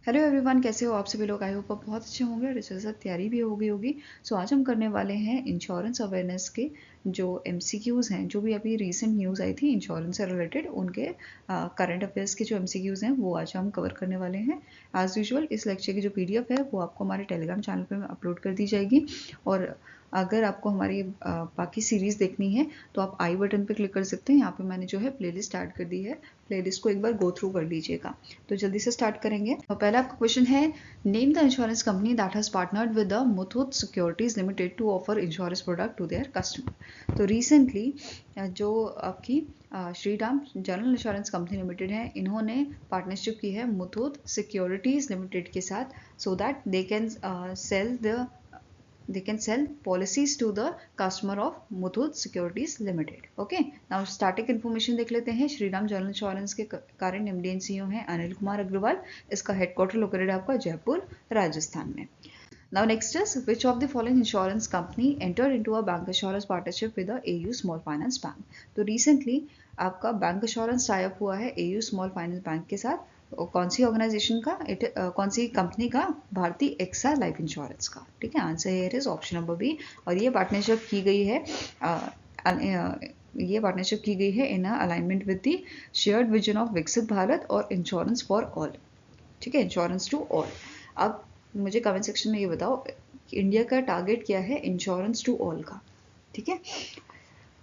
Hello everyone, कैसे हो आप सभी लोग। आई होप आप बहुत अच्छे होंगे और इसके साथ तैयारी भी होगी। सो आज हम करने वाले हैं इंश्योरेंस अवेयरनेस के जो एमसीक्यूज़ हैं, जो भी अभी रीसेंट न्यूज़ आई थी इंश्योरेंस से रिलेटेड, उनके करंट अफेयर्स के जो एमसीक्यूज़ हैं वो आज हम कवर करने वाले हैं। एज़ यूजुअल इस लेक्चर की जो पीडीएफ है वो आपको हमारे टेलीग्राम चैनल पर अपलोड कर दी जाएगी। और अगर आपको हमारी बाकी सीरीज़ देखनी है तो आप आई बटन पर क्लिक कर सकते हैं। यहाँ पे मैंने जो है प्लेलिस्ट ऐड कर दी है, प्लेलिस्ट को एक बार गो थ्रू कर लीजिएगा। तो जल्दी से स्टार्ट करेंगे। और पहला आपका क्वेश्चन है, name the insurance company that has partnered with the Muthoot Securities Limited to offer insurance product to their customer. तो रिसेंटली जो आपकी Shriram General insurance Company Limited है, इन्होंने पार्टनरशिप की है मुथूट सिक्योरिटीज लिमिटेड के साथ, so that they can sell policies to the customer of Muthoot Securities Limited. Okay, now starting information देख लेते हैं। श्रीराम जनरल इंश्योरेंस के करंट एमडी एंड सीईओ हैं अनिल कुमार अग्रवाल। इसका हेडक्वार्टर लोकेटेड है आपका जयपुर राजस्थान में। Now next is, which of the following insurance company entered into a bank insurance partnership with the AU Small Finance Bank? तो recently आपका बैंक इंश्योरेंस टाई अप हुआ है AU Small Finance Bank के साथ। कौन सी ऑर्गेनाइजेशन का, कौन सी company का? भारतीय एक्सा लाइफ इंश्योरेंस का। ठीक है, answer here is option number B. और ये पार्टनरशिप की गई है in alignment with the shared vision of Viksit Bharat और इंश्योरेंस फॉर ऑल। ठीक है, इंश्योरेंस टू ऑल। अब मुझे कमेंट सेक्शन में ये बताओ कि इंडिया का टारगेट क्या है इंश्योरेंस टू ऑल का। ठीक है,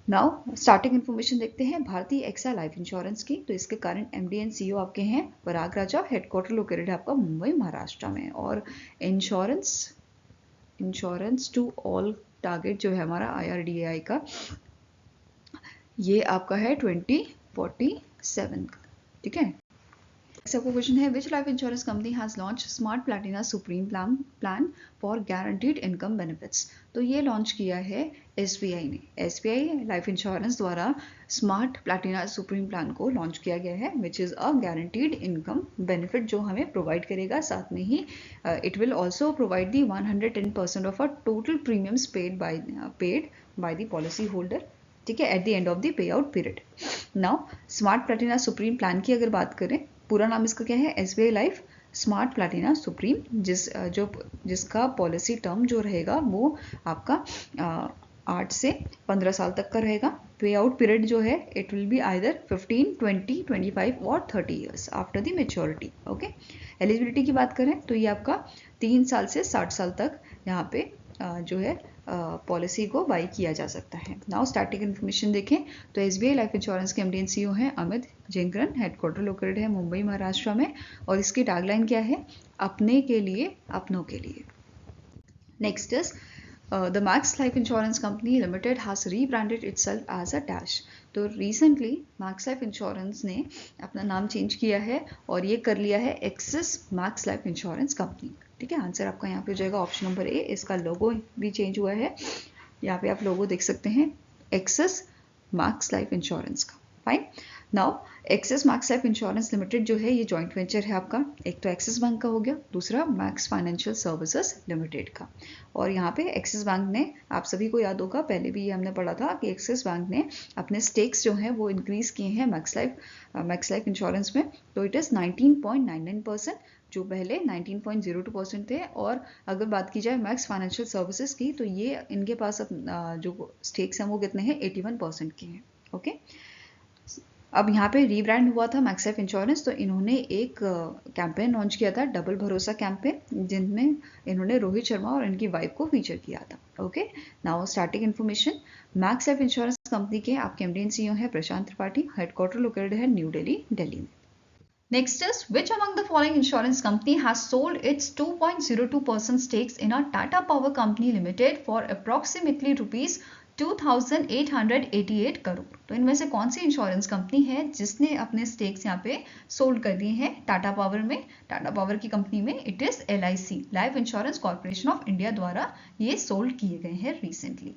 नाउ स्टार्टिंग इन्फॉर्मेशन देखते हैं भारतीय एक्सा लाइफ इंश्योरेंस की। तो इसके करंट एमडी एंड सीईओ आपके हैं पराग राजा। हेडक्वार्टर लोकेटेड है आपका मुंबई महाराष्ट्र में। और इंश्योरेंस टू ऑल टारगेट जो है हमारा IRDAI का, ये आपका है 2047। ठीक है, आपको क्वेश्चन है, which life insurance company has launch Smart Platina Supreme plan for guaranteed income benefits. तो ये लॉन्च किया है SBI ने। SBI लाइफ इंश्योरेंस द्वारा स्मार्ट प्लैटिना सुप्रीम प्लान को लॉन्च किया गया है, which is a guaranteed income benefit जो हमें प्रोवाइड करेगा। साथ में ही it will also provide the 110% of a total premiums paid by the policy holder. ठीक है, at the end of the pay out period. Now smart Platina Supreme plan की अगर बात करें, पूरा नाम इसका क्या है? SBI life smart Platina supreme, जिसका पॉलिसी टर्म जो रहेगा वो आपका 8 से 15 साल तक का रहेगा। पे आउट पीरियड जो है इट विल बी आइदर 15, 20, 25 और 30 years after the maturity. Okay, eligibility की बात करें तो ये आपका 3 साल से 60 साल तक यहाँ पे जो है पॉलिसी को बाई किया जा सकता है। नाउ स्टार्टिंग इन्फॉर्मेशन देखें तो SBI लाइफ इंश्योरेंस के एमडी एंड सीईओ हैं अमित जेंकरन। हेडक्वार्टर लोकेटेड है मुंबई महाराष्ट्र में। और इसकी टैगलाइन क्या है? अपने के लिए अपनों के लिए। Next is the Max Life insurance Company Limited has rebranded itself as a dash. तो रिसेंटली मैक्स लाइफ इंश्योरेंस ने अपना नाम चेंज किया है और ये कर लिया है axis max Life insurance company. ठीक है, आंसर आपका यहाँ पे हो जाएगा ऑप्शन नंबर ए। इसका लोगो भी चेंज हुआ है, यहाँ पे आप लोगो देख सकते हैं, एक्सिस मैक्स लाइफ इंश्योरेंस का। Fine. Now axis max Life insurance limited जो है ये जॉइंट वेंचर है आपका। एक तो एक्सिस बैंक का हो गया, दूसरा मैक्स फाइनेंशियल सर्विसेज लिमिटेड का। और यहाँ पे एक्सिस बैंक ने, आप सभी को याद होगा पहले भी ये हमने पढ़ा था कि एक्सिस बैंक ने अपने स्टेक्स जो हैं वो इंक्रीज किए हैं मैक्स लाइफ इंश्योरेंस में। तो इट इज़ 19.99%, जो पहले 19.02% थे। और अगर बात की जाए मैक्स फाइनेंशियल सर्विसेज की, तो ये इनके पास अब जो स्टेक्स हैं वो कितने हैं? 81% के हैं। ओके, अब यहाँ पे रीब्रांड हुआ था मैक्स लाइफ इंश्योरेंस, तो इन्होंने एक कैंपेन लॉन्च किया था, डबल भरोसा कैंपेन, जिनमें इन्होंने रोहित शर्मा और इनकी वाइफ को फीचर किया था। Okay, now starting information. Max Life insurance company के आपके एमडी एंड सीईओ हैं प्रशांत त्रिपाठी। हेडक्वार्टर लोकेटेड है न्यू दिल्ली, दिल्ली में। Next is, which among the following insurance company has sold its 2.02% stakes in a Tata Power Company Limited for approximately rupees 2,888 crore. तो इनमें से कौन सी insurance company है जिसने अपने स्टेक्स यहाँ पे सोल्ड कर दिए हैं टाटा पावर में? टाटा पावर की कंपनी में it is LIC life Insurance Corporation of India द्वारा ये सोल्ड किए गए हैं रिसेंटली।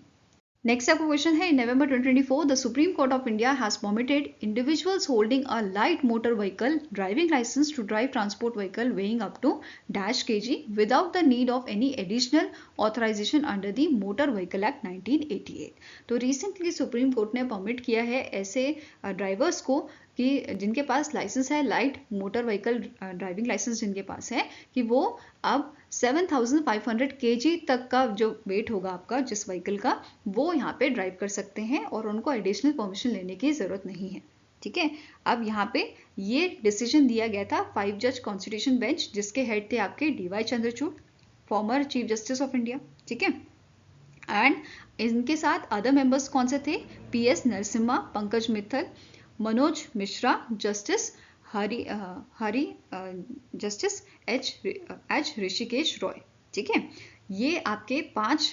नेक्स्ट आपका क्वेश्चन है, in November 2024 the Supreme Court of India has permitted individuals holding a light motor vehicle driving licence to drive transport vehicle weighing up to -kg without the need of any additional authorisation under the Motor Vehicle Act 1988। तो recently Supreme Court ने permit किया है ऐसे drivers को कि जिनके पास licence है, light motor vehicle driving licence जिनके पास है, कि वो अब 7500 kg तक का जो वेट होगा आपका जिस व्हीकल का, वो यहाँ पे ड्राइव कर सकते हैं और उनको एडिशनल परमिशन लेने की ज़रूरत नहीं है। ठीक है, अब यहाँ पे ये डिसीजन दिया गया था 5 जज कॉन्स्टिट्यूशन बेंच, जिसके हेड थे आपके DY Chandrachud, former chief justice of India. ठीक है, एंड इनके साथ अदर मेंबर्स कौन से थे? PS Narasimha, Pankaj Mittal, Manoj Mishra, justice justice H Rishikesh Roy. ठीक है, ये आपके 5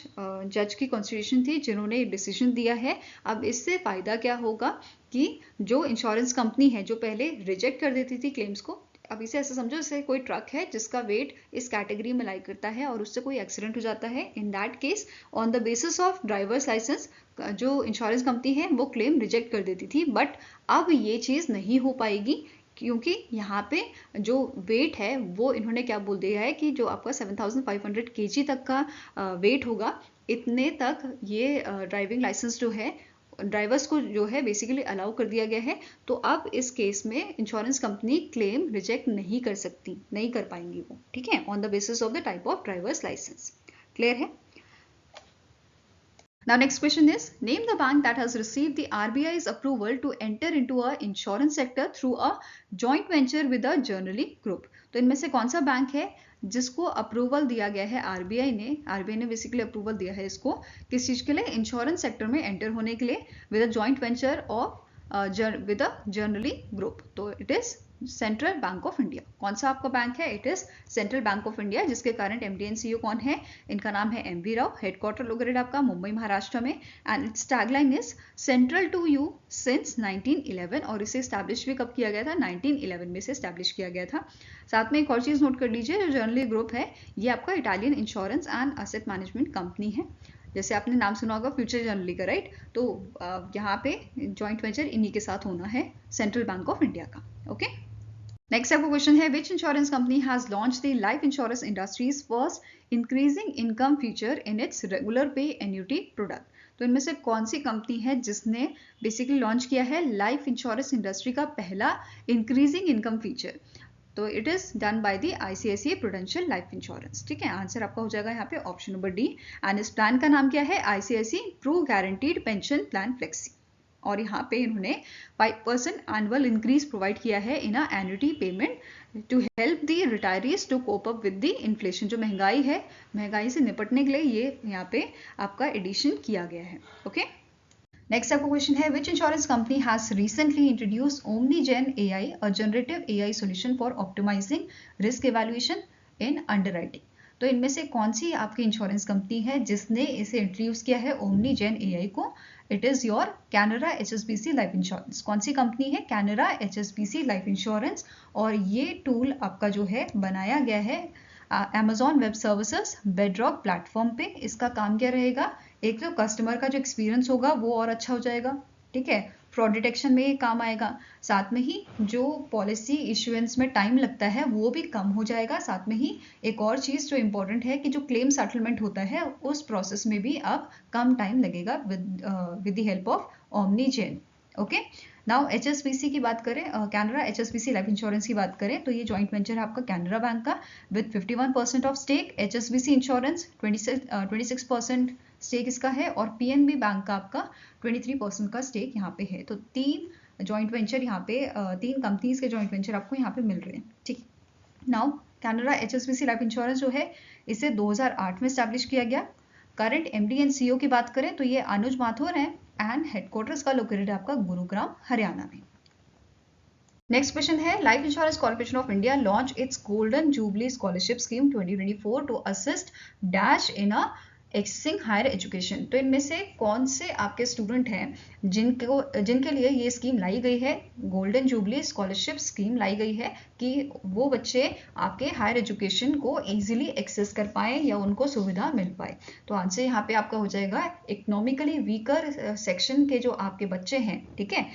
जज की कॉन्स्टिट्यूशन थी जिन्होंने डिसीजन दिया है। अब इससे फायदा क्या होगा कि जो इंश्योरेंस कंपनी है जो पहले रिजेक्ट कर देती थी क्लेम्स को, अब इसे ऐसे समझो जैसे कोई ट्रक है जिसका वेट इस कैटेगरी में लाई करता है और उससे कोई एक्सीडेंट हो जाता है, in that case on the basis of drivers licence जो इंश्योरेंस कंपनी है वो क्लेम रिजेक्ट कर देती थी। बट अब ये चीज़ नहीं हो पाएगी, क्योंकि यहाँ पे जो वेट है वो इन्होंने क्या बोल दिया है कि जो आपका 7500 kg तक का वेट होगा, इतने तक ये ड्राइविंग लाइसेंस जो है ड्राइवर्स को जो है बेसिकली अलाउ कर दिया गया है। तो अब इस केस में इंश्योरेंस कंपनी क्लेम रिजेक्ट नहीं कर सकती, नहीं कर पाएंगी वो। ठीक है, on the basis of the type of drivers licence. Clear है? Now next question is, name the bank that has received the RBI's approval to enter into a insurance sector through a joint venture with a Generali Group। तो इनमें से कौन सा bank है जिसको approval दिया गया है आरबीआई ने बेसिकली अप्रूवल दिया है इसको किस चीज के लिए? इंश्योरेंस सेक्टर में एंटर होने के लिए with a joint venture of with a Generali group. तो it is Central Bank of India. कौन सा आपका बैंक है? It is Central Bank of India, जिसके करंट MD एंड CEO कौन है? इनका नाम है MV राव। हेडक्वार्टर लोकेटेड आपका मुंबई महाराष्ट्र में, and its tagline is central to you since 1911। और इसे स्टैब्लिश भी कब किया गया था? 1911 में से स्टैब्लिश किया गया था। साथ में एक और चीज नोट कर लीजिए, जो जनरली ग्रुप है ये आपका Italian insurance and asset management company है। जैसे आपने नाम सुना होगा फ्यूचर जनरली का, राइट? तो यहाँ पे जॉइंट वेंचर इन्हीं के साथ होना है सेंट्रल बैंक ऑफ इंडिया का। ओके, नेक्स्ट आपका क्वेश्चन है, which insurance company has launch the life insurance industries first increasing income feature in its regular पे एन्युटी प्रोडक्ट। तो इनमें से कौन सी कंपनी है जिसने बेसिकली लॉन्च किया है लाइफ इंश्योरेंस इंडस्ट्री का पहला इंक्रीजिंग इनकम फीचर? तो it is done by the ICICI prudential life insurance. ठीक है, आंसर आपका हो जाएगा यहाँ पे ऑप्शन नंबर D। एंड इस प्लान का नाम क्या है? ICICI true guaranteed pension plan flexi. और यहाँ पे इन्होंने 5% एनुअल इंक्रीज प्रोवाइड किया है in annuity payment to help the retirees to cope up with the inflation. जो महंगाई है, महंगाई से निपटने के लिए ये यहाँ पे आपका एडिशन किया गया है। ओके, नेक्स्ट आपका क्वेश्चन है, which insurance company has recently introduce Omnigen AI, a generative AI solution for optimizing risk evaluation in underwriting. तो इनमें से कौन सी आपकी इंश्योरेंस कंपनी है जिसने इसे इंट्रोड्यूस किया है ओमनीजेन AI को? It is your Canara HSBC life insurance. कौन सी कंपनी है? Canara HSBC life insurance. और ये टूल आपका जो है बनाया गया है Amazon web services bedrock platform पे। इसका काम क्या रहेगा? एक तो कस्टमर का जो एक्सपीरियंस होगा वो और अच्छा हो जाएगा। ठीक है, फ्रॉड डिटेक्शन में ये काम आएगा। साथ में ही जो पॉलिसी इश्यूएंस में टाइम लगता है वो भी कम हो जाएगा। साथ में ही एक और चीज़ जो इम्पोर्टेंट है कि जो क्लेम सेटलमेंट होता है उस प्रोसेस में भी अब कम टाइम लगेगा with the help of Omnigen. Okay, now HSBC की बात करें, कैनरा HSBC लाइफ इंश्योरेंस की बात करें, तो ये जॉइंट वेंचर है आपका कैनरा बैंक का with 51% of stake. HSBC insurance 26% stake इसका है, और PNB बैंक का आपका 23% का स्टेक यहाँ पे है। तो 3 जॉइंट वेंचर यहाँ पे 3 कंपनीज के जॉइंट वेंचर आपको यहाँ पे मिल रहे हैं। ठीक, now Canara HSBC life insurance जो है इसे 2008 में स्टैब्लिश किया गया। करंट MD एंड CEO की बात करें तो ये अनुज माथुर हैं, एंड हेडक्वार्टर्स का लोकेटेड आपका गुरुग्राम हरियाणा में। नेक्स्ट क्वेश्चन है, Life Insurance Corporation of India launch its Golden Jubilee Scholarship Scheme 2024 to assist dash in a accessing higher education. तो इनमें से कौन से आपके स्टूडेंट हैं जिनके लिए ये स्कीम लाई गई है? गोल्डन जुबली स्कॉलरशिप स्कीम लाई गई है कि वो बच्चे आपके हायर एजुकेशन को इजीली एक्सेस कर पाए या उनको सुविधा मिल पाए। तो आंसर यहाँ पे आपका हो जाएगा इकोनॉमिकली वीकर सेक्शन के जो आपके बच्चे हैं, ठीक है,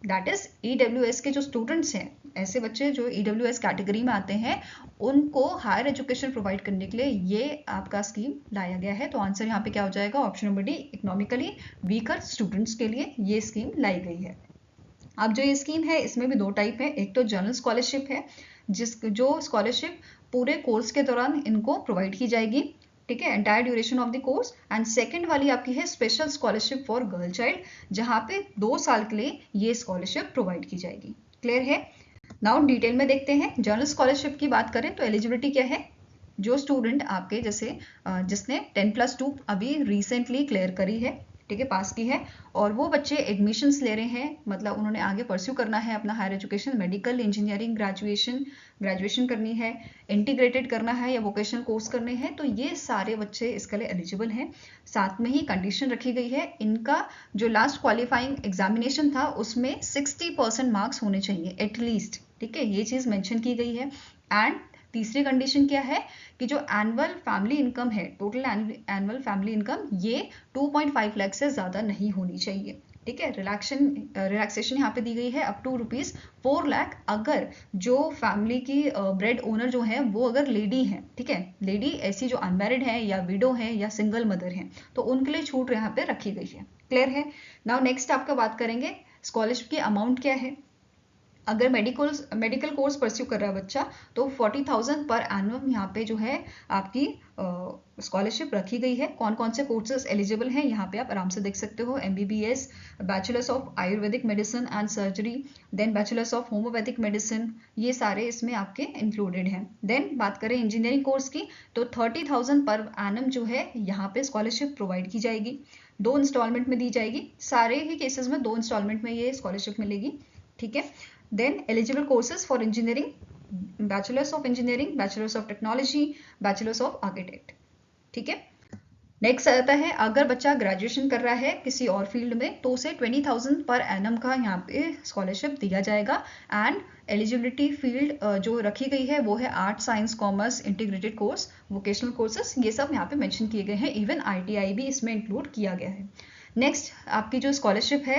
दैट इज EWS के जो स्टूडेंट्स हैं, ऐसे बच्चे जो EWS कैटेगरी में आते हैं, उनको हायर एजुकेशन प्रोवाइड करने के लिए ये आपका स्कीम लाया गया है। तो आंसर यहाँ पे क्या हो जाएगा? Option number D, economically weaker students के लिए ये स्कीम लाई गई है। अब जो ये स्कीम है इसमें भी 2 टाइप है। एक तो जनरल स्कॉलरशिप है, जो स्कॉलरशिप पूरे कोर्स के दौरान इनको प्रोवाइड की जाएगी, ठीक है, entire duration of the course. And second वाली आपकी है special scholarship for girl child, जहाँ पे 2 साल के लिए ये स्कॉलरशिप प्रोवाइड की जाएगी। क्लियर है? नाउ डिटेल में देखते हैं। जनरल स्कॉलरशिप की बात करें तो एलिजिबिलिटी क्या है। जो स्टूडेंट आपके जैसे जिसने 10+2 अभी रिसेंटली क्लियर करी है, ठीक है, पास की है, और वो बच्चे एडमिशन्स ले रहे हैं, मतलब उन्होंने आगे परस्यू करना है अपना higher education, medical, engineering, graduation करनी है, इंटीग्रेटेड करना है या वोकेशनल कोर्स करने हैं, तो ये सारे बच्चे इसके लिए एलिजिबल हैं। साथ में ही कंडीशन रखी गई है, इनका जो लास्ट क्वालिफाइंग एग्जामिनेशन था उसमें 60% मार्क्स होने चाहिए एटलीस्ट, ठीक है, ये चीज़ मेंशन की गई है। एंड तीसरी कंडीशन क्या है कि जो एनुअल फैमिली इनकम है, टोटल एनुअल फैमिली इनकम, ये 2.5 लाख से ज़्यादा नहीं होनी चाहिए, ठीक है। रिलैक्सेशन यहाँ पे दी गई है अप टू ₹4 लाख, अगर जो फैमिली की ब्रेड ओनर जो है वो अगर लेडी है, ठीक है, लेडी ऐसी जो अनमैरिड है या विडो है या सिंगल मदर है, तो उनके लिए छूट यहाँ पे रखी गई है। क्लियर है? नाउ नेक्स्ट आपका बात करेंगे स्कॉलरशिप की अमाउंट क्या है। अगर मेडिकल कोर्स परस्यू कर रहा है बच्चा तो 40,000 पर एनुअम यहाँ पे जो है आपकी स्कॉलरशिप रखी गई है। कौन कौन से कोर्सेज एलिजिबल हैं यहाँ पे आप आराम से देख सकते हो। MBBS, bachelors of Ayurvedic medicine and surgery, then bachelors of homeopathic medicine, ये सारे इसमें आपके इंक्लूडेड हैं। देन बात करें इंजीनियरिंग कोर्स की तो 30,000 पर एनम जो है यहाँ पे स्कॉलरशिप प्रोवाइड की जाएगी, 2 इंस्टॉलमेंट में दी जाएगी। सारे ही केसेस में 2 इंस्टॉलमेंट में ये स्कॉलरशिप मिलेगी, ठीक है। Then eligible courses for engineering, bachelors of engineering, bachelors of technology, bachelors of architect, ठीक है। नेक्स्ट आता है अगर बच्चा ग्रेजुएशन कर रहा है किसी और फील्ड में तो उसे 20,000 पर एनम का यहाँ पे स्कॉलरशिप दिया जाएगा। एंड एलिजिबिलिटी फील्ड जो रखी गई है वो है art, science, commerce, integrated course, vocational courses, ये सब यहाँ पे मेंशन किए गए हैं। इवन ITI भी इसमें इंक्लूड किया गया है। नेक्स्ट आपकी जो स्कॉलरशिप है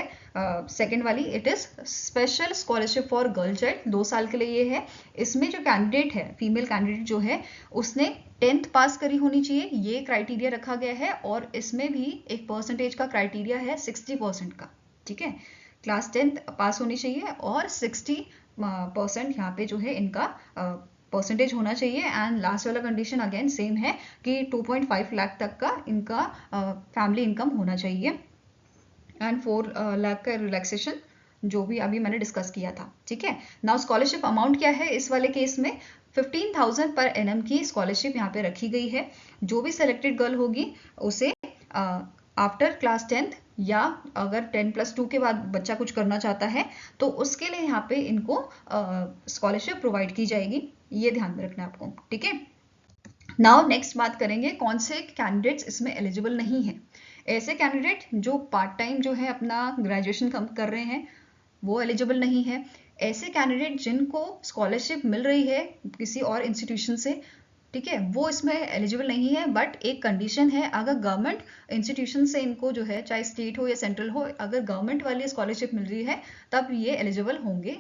सेकेंड वाली, it is special scholarship for girl child, 2 साल के लिए ये है। इसमें जो कैंडिडेट है, फीमेल कैंडिडेट जो है, उसने 10th पास करी होनी चाहिए, ये क्राइटेरिया रखा गया है। और इसमें भी एक परसेंटेज का क्राइटेरिया है 60% का, ठीक है। क्लास 10th पास होनी चाहिए और 60% यहाँ पे जो है इनका परसेंटेज होना चाहिए। एंड लास्ट वाला कंडीशन अगेन सेम है कि 2.5 लाख तक का इनका फैमिली इनकम होना चाहिए। एंड 4 लाख का रिलैक्सेशन जो भी अभी मैंने डिस्कस किया था, ठीक है। नाउ स्कॉलरशिप अमाउंट क्या है इस वाले केस में, 15,000 पर एनम की स्कॉलरशिप यहाँ पे रखी गई है। जो भी सेलेक्टेड गर्ल होगी उसे आफ्टर क्लास 10th या अगर 10+2 के बाद बच्चा कुछ करना चाहता है तो उसके लिए यहाँ पे इनको स्कॉलरशिप प्रोवाइड की जाएगी, ये ध्यान में रखना है आपको, ठीक है। नाउ नेक्स्ट बात करेंगे कौन से कैंडिडेट्स इसमें एलिजिबल नहीं है। ऐसे कैंडिडेट जो पार्ट टाइम जो है अपना ग्रेजुएशन कर रहे हैं वो एलिजिबल नहीं है। ऐसे कैंडिडेट जिनको स्कॉलरशिप मिल रही है किसी और इंस्टीट्यूशन से, ठीक है, वो इसमें एलिजिबल नहीं है। बट एक कंडीशन है, अगर गवर्नमेंट इंस्टीट्यूशन से इनको जो है, चाहे स्टेट हो या सेंट्रल हो, अगर गवर्नमेंट वाली स्कॉलरशिप मिल रही है तब ये एलिजिबल होंगे,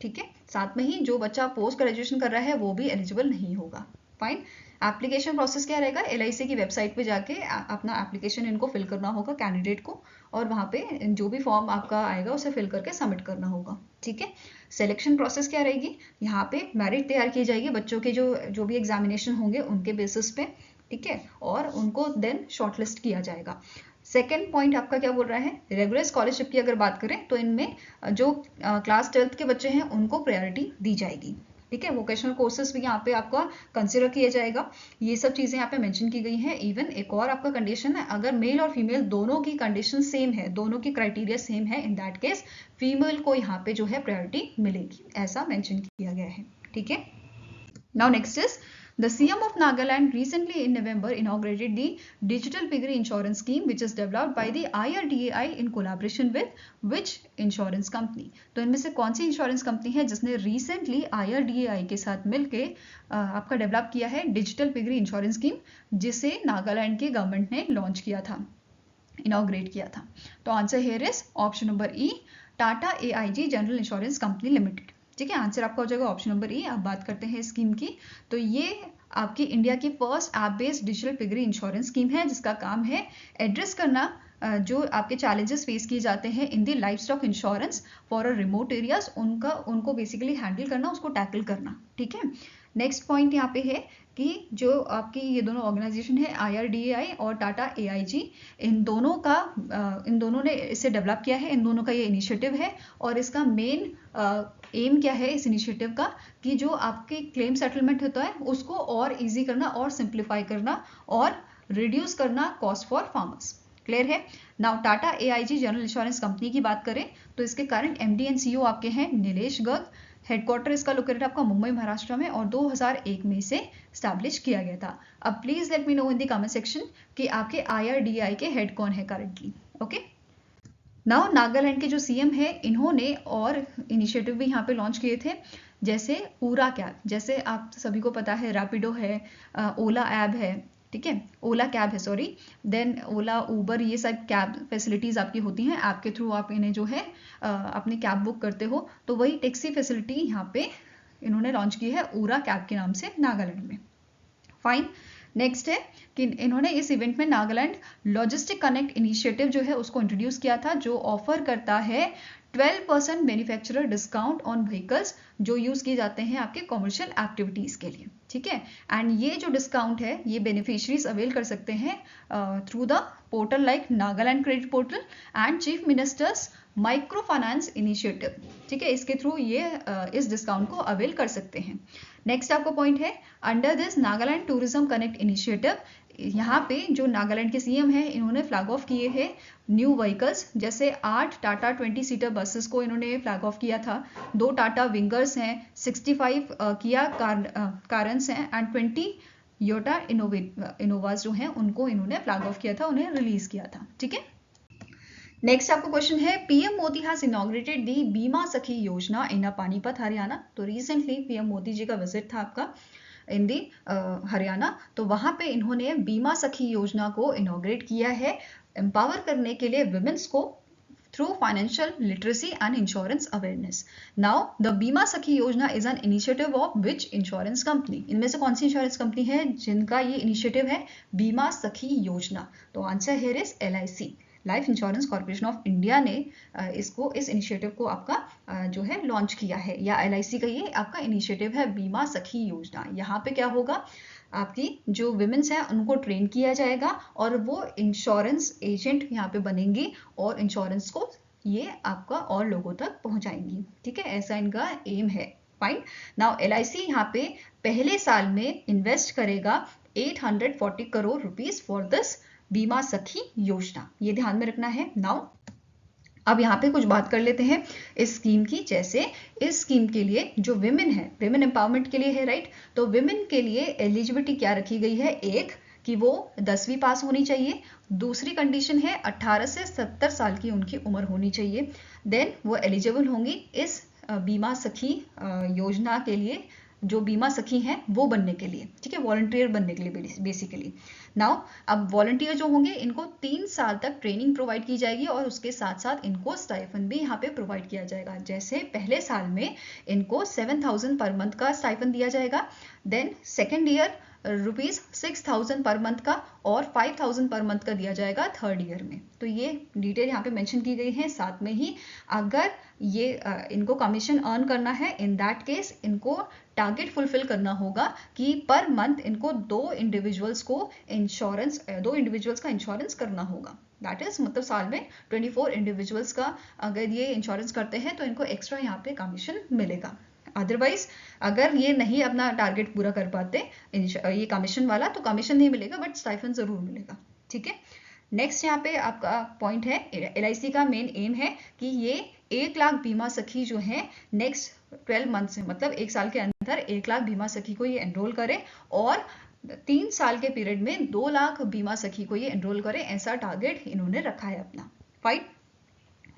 ठीक है। साथ में ही जो बच्चा पोस्ट ग्रेजुएशन कर रहा है वो भी एलिजिबल नहीं होगा। फाइन। एप्लीकेशन प्रोसेस क्या रहेगा, LIC की वेबसाइट पे जाके अपना एप्लीकेशन इनको फिल करना होगा कैंडिडेट को, और वहाँ पे जो भी फॉर्म आपका आएगा उसे फिल करके सबमिट करना होगा, ठीक है। सिलेक्शन प्रोसेस क्या रहेगी, यहाँ पे मेरिट तैयार की जाएगी बच्चों के जो भी एग्जामिनेशन होंगे उनके बेसिस पे, ठीक है, और उनको देन शॉर्टलिस्ट किया जाएगा। सेकेंड पॉइंट आपका क्या बोल रहा है, रेगुलर स्कॉलरशिप की अगर बात करें तो इनमें जो क्लास 12th के बच्चे हैं उनको प्रायोरिटी दी जाएगी, ठीक है। वोकेशनल कोर्सेज भी यहाँ पे आपका कंसिडर किया जाएगा। ये सब चीज़ें यहाँ पे मेंशन की गई हैं। इवन एक और आपका कंडीशन है, अगर मेल और फीमेल दोनों की कंडीशन सेम है, दोनों की क्राइटेरिया सेम है, इन दैट केस फीमेल को यहाँ पे जो है प्रायोरिटी मिलेगी, ऐसा मेंशन किया गया है, ठीक है। Now next is The CM of Nagaland recently in November inaugurated the Digital Piggery Insurance Scheme which is developed by the IRDAI in collaboration with which insurance company? तो इनमें से कौन सी इंश्योरेंस कंपनी है जिसने रिसेंटली IRDAI के साथ मिलके आपका डेवलप किया है डिजिटल पिगरी इंश्योरेंस स्कीम, जिसे नागालैंड के गवर्नमेंट ने लॉन्च किया था, इनॉग्रेट किया था। तो answer here is option number E, Tata AIG general insurance Company limited, ठीक है। आंसर आपका हो जाएगा ऑप्शन नंबर ई। अब बात करते हैं स्कीम की, तो ये आपकी इंडिया की first app based digital piggery insurance scheme है जिसका काम है एड्रेस करना जो आपके चैलेंजेस फेस किए जाते हैं in the life stock insurance for a remote areas, उनको बेसिकली हैंडल करना, उसको टैकल करना, ठीक है। नेक्स्ट पॉइंट यहाँ पे है कि जो आपकी ये दोनों ऑर्गेनाइजेशन है IRDAI और टाटा AIG, इन दोनों ने इसे डेवलप किया है, इन दोनों का ये इनिशिएटिव है और इसका मेन एम क्या है इस इनिशिएटिव का कि जो आपके क्लेम सेटलमेंट होता है उसको और इजी करना और सिंप्लीफाई करना और रिड्यूस करना कॉस्ट फॉर फार्मर्स। क्लियर है। Now Tata AIG general insurance company की बात करें तो इसके करंट MD एंड CEO आपके हैं नीलेश गर्ग। हेडक्वार्टर इसका लोकेटेड आपका मुंबई महाराष्ट्र में और 2001 में इसे स्टैब्लिश किया गया था। अब please let me know in the comment section कि आपके IRDAI के हेड कौन है करंटली। ओके, नाउ नागालैंड के जो CM है इन्होंने और इनिशिएटिव भी यहाँ पे लॉन्च किए थे, जैसे पूरा कैब, जैसे आप सभी को पता है रैपिडो है, ओला ऐप है, ठीक है, ओला कैब है सॉरी, देन ओला उबर, ये सब कैब फैसिलिटीज़ आपकी होती हैं, ऐप के थ्रू आप इन्हें जो है अपनी कैब बुक करते हो, तो वही टैक्सी फैसिलिटी यहाँ पे इन्होंने लॉन्च की है ओला कैब के नाम से नागालैंड में। फाइन। नेक्स्ट है कि इन्होंने इस इवेंट में नागालैंड लॉजिस्टिक कनेक्ट इनिशिएटिव जो है उसको इंट्रोड्यूस किया था, जो ऑफर करता है 12% मैन्युफैक्चरर डिस्काउंट ऑन व्हीकल्स जो यूज किए जाते हैं आपके कॉमर्शियल एक्टिविटीज के लिए, ठीक है। एंड ये जो डिस्काउंट है ये बेनिफिशियरीज अवेल कर सकते हैं through the portal like Nagaland credit portal and chief ministers micro finance initiative, ठीक है, इसके थ्रू ये इस डिस्काउंट को अवेल कर सकते हैं। नेक्स्ट आपका पॉइंट है under this Nagaland tourism connect initiative, यहाँ पे जो नागालैंड के CM हैं इन्होंने फ्लैग ऑफ किए हैं न्यू व्हीकल्स, जैसे 8 टाटा 20 सीटर बसेस को इन्होंने फ्लैग ऑफ किया था, 2 टाटा विंगर्स हैं, 65 किया कारन्स हैं एंड 20 योटा इनोवास जो हैं उनको इन्होंने फ्लैग ऑफ किया था, उन्हें रिलीज किया था, ठीक है। नेक्स्ट आपका क्वेश्चन है PM मोदी हैज इनॉग्रेटेड दी बीमा सखी योजना इन पानीपत हरियाणा। तो रिसेंटली PM मोदी जी का विजिट था आपका इन दी हरियाणा, तो वहां पे इन्होंने बीमा सखी योजना को इनॉग्रेट किया है एम्पावर करने के लिए विमेंस को through financial literacy and insurance awareness. Now the बीमा सखी योजना is an initiative of which insurance company, इनमें से कौन सी इंश्योरेंस कंपनी है जिनका ये इनिशिएटिव है बीमा सखी योजना? तो answer here is LIC, life Insurance Corporation of India ने इस इनिशिएटिव को आपका जो है लॉन्च किया है, या LIC का ये आपका इनिशिएटिव है बीमा सखी योजना। यहाँ पे क्या होगा, आपकी जो विमेंस हैं उनको ट्रेन किया जाएगा और वो इंश्योरेंस एजेंट यहाँ पे बनेंगी और इंश्योरेंस को ये आपका और लोगों तक पहुंचाएंगी, ठीक है, ऐसा इनका एम है। फाइन। नाउ LIC यहाँ पे पहले साल में इन्वेस्ट करेगा 840 करोड़ रुपीज फॉर दिस बीमा सखी योजना, ये ध्यान में रखना है। नाउ अब यहाँ पे कुछ बात कर लेते हैं इस स्कीम की, जैसे इस स्कीम के लिए जो विमेन है, विमेन एम्पावरमेंट के लिए है, राइट। तो विमेन के लिए एलिजिबिलिटी क्या रखी गई है, एक कि वो 10वीं पास होनी चाहिए, दूसरी कंडीशन है 18 से 70 साल की उनकी उम्र होनी चाहिए, देन वो एलिजिबल होंगी इस बीमा सखी योजना के लिए, जो बीमा सखी हैं वो बनने के लिए, ठीक है, वॉलंटियर बनने के लिए बेसिकली। नाउ अब वॉलंटियर जो होंगे इनको 3 साल तक ट्रेनिंग प्रोवाइड की जाएगी और उसके साथ साथ इनको स्टाइफन भी यहाँ पे प्रोवाइड किया जाएगा। जैसे पहले साल में इनको 7000 पर मंथ का स्टाइफन दिया जाएगा, then second year ₹6000 per month का और 5000 पर मंथ का दिया जाएगा थर्ड ईयर में। तो ये डिटेल यहाँ पे मेंशन की गई है। साथ में ही अगर ये इनको कमीशन अर्न करना है, इन दैट केस इनको टारगेट फुलफिल करना होगा कि पर मंथ इनको 2 इंडिविजुअल्स का इंश्योरेंस करना होगा। दैट इज मतलब साल में 24 इंडिविजुअल्स का अगर ये इंश्योरेंस करते हैं तो इनको एक्स्ट्रा यहाँ पे कमीशन मिलेगा। अदरवाइज अगर ये नहीं अपना टारगेट पूरा कर पाते ये कमीशन वाला, तो कमीशन नहीं मिलेगा बट स्टाइफन जरूर मिलेगा, ठीक है। नेक्स्ट यहाँ पे आपका पॉइंट है LIC का मेन एम है कि ये 1 लाख बीमा सखी जो है नेक्स्ट 12 मंथ से, मतलब 1 साल के अंदर 1 लाख बीमा सखी को ये एनरोल करे और 3 साल के पीरियड में 2 लाख बीमा सखी को ये एनरोल करे, ऐसा टारगेट इन्होंने रखा है अपना। फाइन।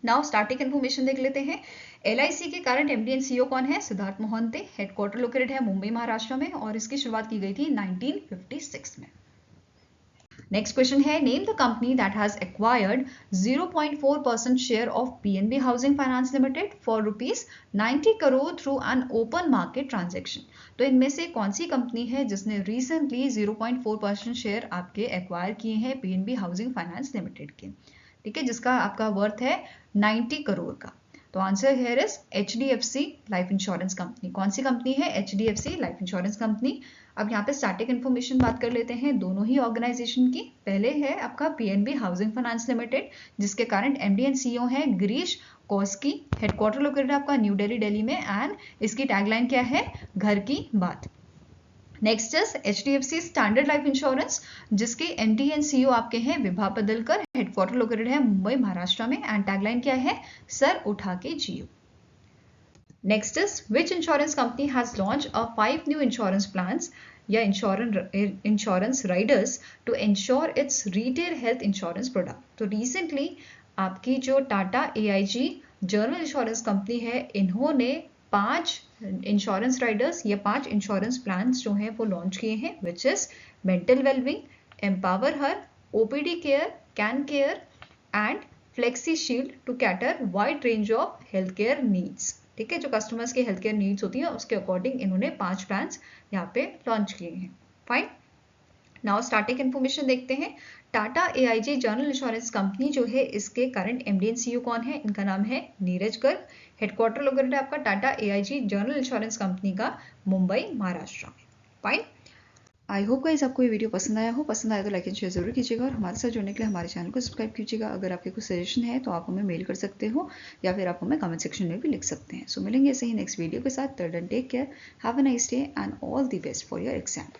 नाउ स्टार्टिंग इन्फॉर्मेशन देख लेते हैं। LIC के करंट MD एंड CEO कौन है? सिद्धार्थ मोहंती। हेडक्वार्टर लोकेटेड है मुंबई महाराष्ट्र में और इसकी शुरुआत की गई थी 1956 में। नेक्स्ट क्वेश्चन है name the company that has acquired 0.4% share of PNB housing finance limited for ₹90 crore through an open market transaction. तो इनमें से कौन सी कंपनी है जिसने रिसेंटली 0.4% शेयर आपके एक्वायर किए हैं PNB हाउसिंग फाइनेंस लिमिटेड के? ठीक है, जिसका आपका वर्थ है 90 करोड़ का। तो answer here is HDFC life insurance company. कौन सी कंपनी है? HDFC life insurance company. अब यहाँ पे स्टैटिक इन्फॉर्मेशन बात कर लेते हैं दोनों ही ऑर्गेनाइजेशन की। पहले है आपका PNB हाउसिंग फाइनेंस लिमिटेड, जिसके करंट MD एंड CEO है गिरीश कोस्की। हेडक्वार्टर लोकेटेड आपका न्यू दिल्ली, दिल्ली में, एंड इसकी टैगलाइन क्या है? घर की बात। Next is HDFC standard life insurance, जिसके MD एंड CEO आपके हैं विभा पदलकर। हेडक्वार्टर लोकेटेड है मुंबई महाराष्ट्र में, एंड टैगलाइन क्या है? सर उठा के जियो। Next is which insurance company has launch 5 new insurance plans या insurance riders to insure its retail health insurance product. तो रिसेंटली आपकी जो Tata AIG general insurance company है, इन्होंने 5 इंश्योरेंस राइडर्स या 5 इंश्योरेंस प्लान्स जो हैं वो लॉन्च किए हैं, which is mental wellbeing, empower her, OPD care, can care and flexi shield to cater wide range of health care needs. ठीक है, जो कस्टमर्स की हेल्थ केयर नीड्स होती है उसके अकॉर्डिंग इन्होंने 5 प्लान्स यहाँ पे लॉन्च किए हैं। फाइन, नाउ स्टार्टिंग इन्फॉर्मेशन देखते हैं। Tata AIG general insurance company जो है, इसके करंट MD एंड CEO कौन है? इनका नाम है नीरज गर्ग। हेडक्वार्टर लोकेटेड है आपका Tata AIG general insurance company का मुंबई महाराष्ट्र में। फाइन, आई होप गाइस आपको ये वीडियो पसंद आया हो। पसंद आया तो लाइक एंड शेयर जरूर कीजिएगा, और हमारे साथ जुड़ने के लिए हमारे चैनल को सब्सक्राइब कीजिएगा। अगर आपके कुछ सजेशन है तो आप हमें मेल कर सकते हो, या फिर आप हमें कमेंट सेक्शन में भी लिख सकते हैं। सो मिलेंगे ऐसे ही नेक्स्ट वीडियो के साथ। Till then take care, have a nice day and all the best for your exam.